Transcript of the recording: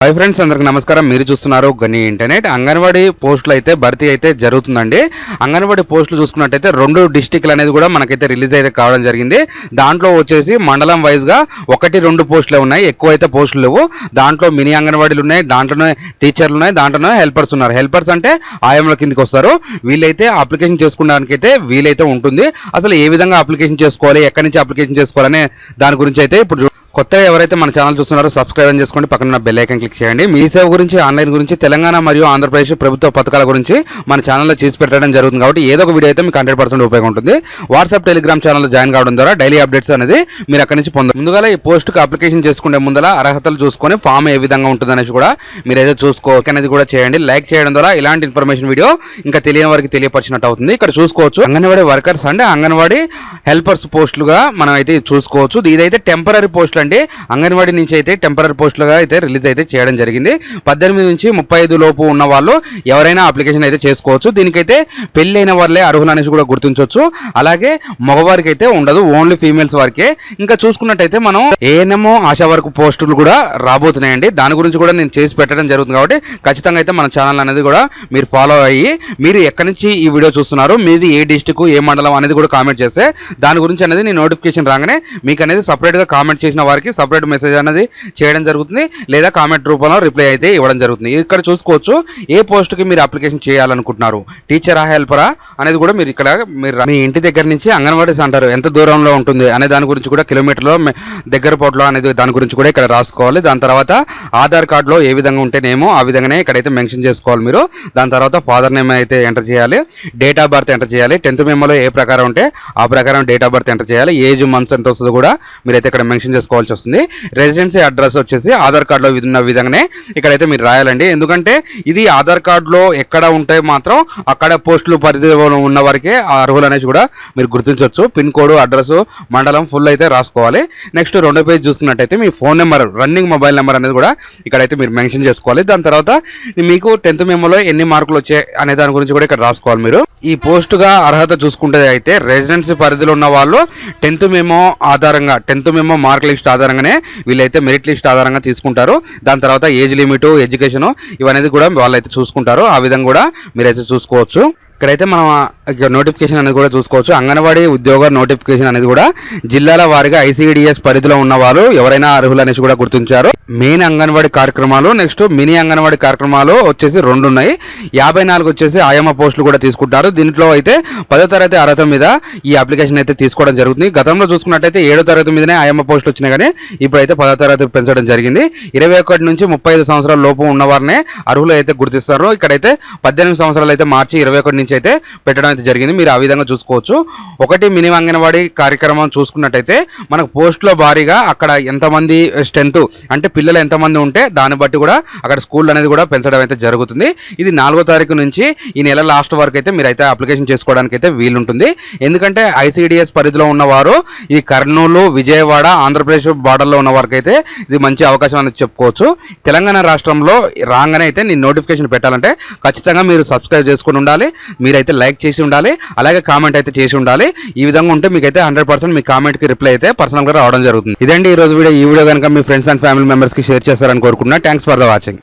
Hi friends, అందరికి నమస్కారం. మీరు చూస్తున్నారు గని ఇంటర్నెట్. అంగన్వాడీ పోస్టులు అయితే భర్తీ అయితే జరుగుతుందండి. అంగన్వాడీ పోస్టులు చూసుకున్నట్టయితే 2 డిస్టిక్లు అనేది కూడా మనకైతే రిలీజ్ అయితే కావడం జరిగింది. దాంట్లో వచ్చేసి మండలం వైజ్గా 1-2 పోస్టులే ఉన్నాయి, ఎక్కువ అయితే పోస్టులు లేవు. దాంట్లో మినీ అంగన్వాడీలు ఉన్నాయి, దాంట్లోనే టీచర్లు ఉన్నాయి, దాంట్లోనే హెల్పర్స్ ఉన్నారు. హెల్పర్స్ అంటే ఆయంల కిందకి వస్తారు. వీళ్ళైతే అప్లికేషన్ చేసుకోవడానికి అయితే వీలైతే ఉంటుంది. అసలు ఏ విధంగా అప్లికేషన్ చేసుకోవాలి, ఎక్కడి నుంచి అప్లికేషన్ చేసుకోవాలనే దాని గురించి అయితే ఇప్పుడు కొత్తగా ఎవరైతే మన ఛానల్ చూస్తున్నారో సబ్స్క్రైబ్ చేసుకోండి, పక్కన బెల్ ఐకాన్ క్లిక్ చేయండి. మీ సేవ గురించి, ఆన్లైన్ గురించి, తెలంగాణ మరియు ఆంధ్రప్రదేశ్ ప్రభుత్వ పథకాల గురించి మన ఛానల్లో చేసి పెట్టడం జరుగుతుంది. కాబట్టి ఏదో ఒక వీడియో అయితే మీకు 100% ఉపయోగం ఉంటుంది. వాట్సాప్, టెలిగ్రామ్ ఛానల్లో జాయిన్ కావడం ద్వారా డైలీ అప్డేట్స్ అనేది మీరు అక్కడి నుంచి పొందారు. ముందుగా ఈ పోస్ట్కి అప్లికేషన్ చేసుకునే ముందర అర్హతలు చూసుకొని ఫామ్ ఏ విధంగా ఉంటుందనేసి కూడా మీరైతే అనేది కూడా చేయండి. లైక్ చేయడం ద్వారా ఇలాంటి ఇన్ఫర్మేషన్ వీడియో ఇంకా తెలియని వారికి తెలియపరిచినట్టు అవుతుంది. ఇక్కడ చూసుకోవచ్చు అంగన్వాడీ వర్కర్స్ అంటే అంగన్వాడీ హెల్పర్స్ పోస్టులుగా మనం అయితే చూసుకోవచ్చు. ఇదైతే టెంపరీ పోస్టులు అండి. అంగన్వాడీ నుంచి అయితే టెంపరీ పోస్టులుగా అయితే రిలీజ్ అయితే చేయడం జరిగింది. 18 నుంచి 35 లోపు ఉన్న వాళ్ళు ఎవరైనా అప్లికేషన్ అయితే చేసుకోవచ్చు. దీనికైతే పెళ్ళైన వాళ్ళే అర్హులు అనేసి కూడా గుర్తించవచ్చు. అలాగే మగవారికి అయితే ఉండదు, ఓన్లీ ఫీమేల్స్ వారికే. ఇంకా చూసుకున్నట్టయితే మనం ఏఎన్ఎంఓ ఆశా వర్క్ పోస్టులు కూడా రాబోతున్నాయండి. దాని గురించి కూడా నేను చేసి పెట్టడం జరుగుతుంది. కాబట్టి ఖచ్చితంగా అయితే మన ఛానల్ అనేది కూడా మీరు ఫాలో అయ్యి మీరు ఎక్కడి నుంచి ఈ వీడియో చూస్తున్నారు, మీది ఏ డిస్టిక్, ఏ మండలం అనేది కూడా కామెంట్ చేస్తే దాని గురించి అనేది నేను నోటిఫికేషన్ రాగానే మీకు అనేది సపరేట్గా కామెంట్ చేసిన వారికి సపరేట్ మెసేజ్ అనేది చేయడం జరుగుతుంది, లేదా కామెంట్ రూపంలో రిప్లై అయితే ఇవ్వడం జరుగుతుంది. ఇక్కడ చూసుకోవచ్చు ఏ పోస్ట్కి మీరు అప్లికేషన్ చేయాలనుకుంటున్నారు, టీచరా హెల్పరా అనేది కూడా మీరు ఇక్కడ మీ ఇంటి దగ్గర నుంచి అంగన్వాడీ సెంటర్ ఎంత దూరంలో ఉంటుంది అనే దాని గురించి కూడా కిలోమీటర్లో దగ్గర పోట్లో అనేది దాని గురించి కూడా ఇక్కడ రాసుకోవాలి. దాని తర్వాత ఆధార్ కార్డులో ఏ విధంగా ఉంటేనేమో ఆ విధంగానే ఇక్కడైతే మెన్షన్ చేసుకోవాలి మీరు. దాని తర్వాత ఫాదర్ నేమ్ అయితే ఎంటర్ చేయాలి, డేట్ ఆఫ్ బర్త్ ఎంటర్ చేయాలి, 10th మెమోలో ఏ ప్రకారం ఉంటే ఆ ప్రకారం డేట్ ఆఫ్ బర్త్ ఎంటర్ చేయాలి, ఏజ్ మంత్స్ ఎంత వస్తుందో కూడా మీరైతే ఇక్కడ మెన్షన్ చేసుకోవాల్సి వస్తుంది. రెసిడెన్సీ అడ్రస్ వచ్చేసి ఆధార్ కార్డులో ఉన్న విధంగానే ఇక్కడైతే మీరు రాయాలండి. ఎందుకంటే ఇది ఆధార్ కార్డులో ఎక్కడ ఉంటే మాత్రం అక్కడ పోస్టులు పరిధిలో ఉన్న వారికే అర్హులు అనేసి కూడా మీరు గుర్తించవచ్చు. పిన్ కోడ్, అడ్రస్, మండలం ఫుల్ అయితే రాసుకోవాలి. నెక్స్ట్ 2వ పేజ్ చూసుకున్నట్టయితే మీ phone number, running mobile number అనేది కూడా ఇక్కడైతే మీరు మెన్షన్ చేసుకోవాలి. దాని తర్వాత మీకు 10th మెమోలో ఎన్ని మార్కులు వచ్చాయి అనే దాని గురించి కూడా ఇక్కడ రాసుకోవాలి మీరు. ఈ పోస్టుగా అర్హత చూసుకుంటే అయితే రెసిడెన్సీ పరిధిలో ఉన్న వాళ్ళు 10th మెమో ఆధారంగా 10th మెమో మార్క్ లిస్ట్ ఆధారంగానే వీళ్ళైతే మెరిట్ లిస్ట్ ఆధారంగా తీసుకుంటారు. దాని తర్వాత ఏజ్ లిమిట్, ఎడ్యుకేషన్ ఇవనేది కూడా వాళ్ళైతే చూసుకుంటారు. ఆ విధంగా కూడా మీరైతే చూసుకోవచ్చు. ఇక్కడైతే మనం నోటిఫికేషన్ అనేది కూడా చూసుకోవచ్చు. అంగన్వాడీ ఉద్యోగ నోటిఫికేషన్ అనేది కూడా జిల్లాల వారిగా ఐసిడిఎస్ పరిధిలో ఉన్న వాళ్ళు ఎవరైనా అర్హులు అనేసి కూడా గుర్తించారు. మెయిన్ అంగన్వాడీ కార్యక్రమాలు, నెక్స్ట్ మినీ అంగన్వాడీ కార్యక్రమాలు వచ్చేసి 2 ఉన్నాయి. 54 వచ్చేసి ఆయమ్మ పోస్టులు కూడా తీసుకుంటారు. దీంట్లో అయితే 10వ తరగతి అర్హత మీద ఈ అప్లికేషన్ అయితే తీసుకోవడం జరుగుతుంది. గతంలో చూసుకున్నట్టయితే 7వ తరగతి మీదనే ఆయమ్మ పోస్టులు వచ్చినాయి, కానీ ఇప్పుడైతే 10వ తరగతి పెంచడం జరిగింది. 21 నుంచి 35 సంవత్సరాల లోపు ఉన్న వారినే అర్హులు అయితే గుర్తిస్తారు. ఇక్కడైతే 18 సంవత్సరాలు అయితే మార్చి 21 నుంచి అయితే పెట్టడం అయితే జరిగింది. మీరు ఆ విధంగా చూసుకోవచ్చు. ఒకటి మినీ అంగన్వాడీ కార్యక్రమం చూసుకున్నట్టయితే మనకు పోస్టుల భారీగా అక్కడ ఎంతమంది స్ట్రెంత్ అంటే పిల్లలు ఎంతమంది ఉంటే దాన్ని బట్టి కూడా అక్కడ స్కూల్ అనేది కూడా పెంచడం అయితే జరుగుతుంది. ఇది 4వ తారీఖు నుంచి ఈ నెల లాస్ట్ వరకు అయితే మీరైతే అప్లికేషన్ చేసుకోవడానికి అయితే వీలుంటుంది. ఎందుకంటే ఐసిడిఎస్ పరిధిలో ఉన్నవారు ఈ కర్నూలు, విజయవాడ, ఆంధ్రప్రదేశ్ బార్డర్లో ఉన్న వారికి అయితే ఇది మంచి అవకాశం అనేది చెప్పుకోవచ్చు. తెలంగాణ రాష్ట్రంలో రాగానే అయితే నేను నోటిఫికేషన్ పెట్టాలంటే ఖచ్చితంగా మీరు సబ్స్క్రైబ్ చేసుకుని ఉండాలి, మీరైతే లైక్ చేసి ఉండాలి, అలాగే కామెంట్ అయితే చేసి ఉండాలి. ఈ విధంగా ఉంటే మీకైతే 100% మీ కామెంట్కి రిప్లై అయితే పర్సనల్గా రావడం జరుగుతుంది. ఇదండి ఈ రోజు వీడియో. ఈ వీడియో కనుక మీ ఫ్రెండ్స్ అండ్ ఫ్యామిలీ మెంబర్స్కి షేర్ చేస్తారని కోరుకుంటున్నా. Thanks for the watching.